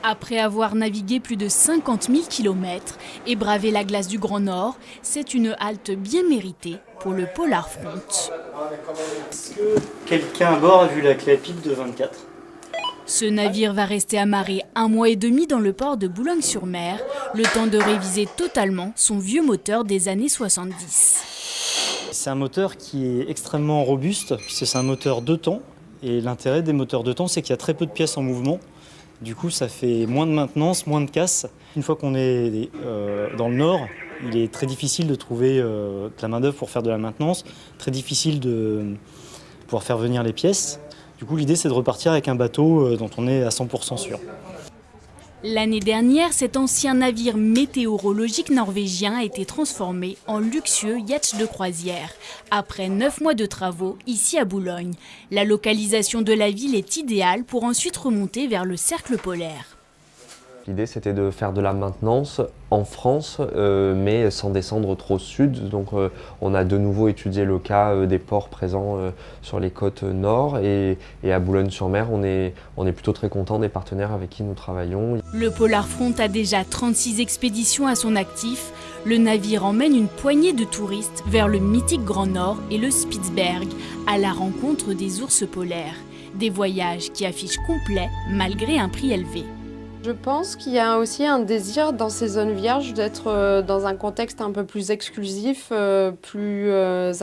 Après avoir navigué plus de 50 000 km et bravé la glace du Grand Nord, c'est une halte bien méritée pour le Polar Front. Est-ce que quelqu'un à bord a vu la Clapide de 24 ? Ce navire va rester amarré 1 mois et demi dans le port de Boulogne-sur-Mer, le temps de réviser totalement son vieux moteur des années 70. C'est un moteur qui est extrêmement robuste, puisque c'est un moteur 2 temps. Et l'intérêt des moteurs 2 temps, c'est qu'il y a très peu de pièces en mouvement. Du coup, ça fait moins de maintenance, moins de casse. Une fois qu'on est dans le nord, il est très difficile de trouver de la main-d'œuvre pour faire de la maintenance, très difficile de pouvoir faire venir les pièces. Du coup, l'idée, c'est de repartir avec un bateau dont on est à 100% sûr. L'année dernière, cet ancien navire météorologique norvégien a été transformé en luxueux yacht de croisière. Après 9 mois de travaux, ici à Boulogne, la localisation de la ville est idéale pour ensuite remonter vers le cercle polaire. L'idée, c'était de faire de la maintenance en France, mais sans descendre trop au sud. Donc on a de nouveau étudié le cas des ports présents sur les côtes nord. Et à Boulogne-sur-Mer, on est plutôt très content des partenaires avec qui nous travaillons. Le Polar Front a déjà 36 expéditions à son actif. Le navire emmène une poignée de touristes vers le mythique Grand Nord et le Spitzberg, à la rencontre des ours polaires. Des voyages qui affichent complet malgré un prix élevé. Je pense qu'il y a aussi un désir dans ces zones vierges d'être dans un contexte un peu plus exclusif, plus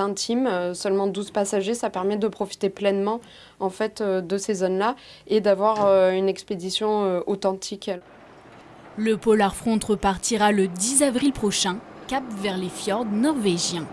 intime. Seulement 12 passagers, ça permet de profiter pleinement en fait, de ces zones-là et d'avoir une expédition authentique. Le Polar Front repartira le 10 avril prochain, cap vers les fjords norvégiens.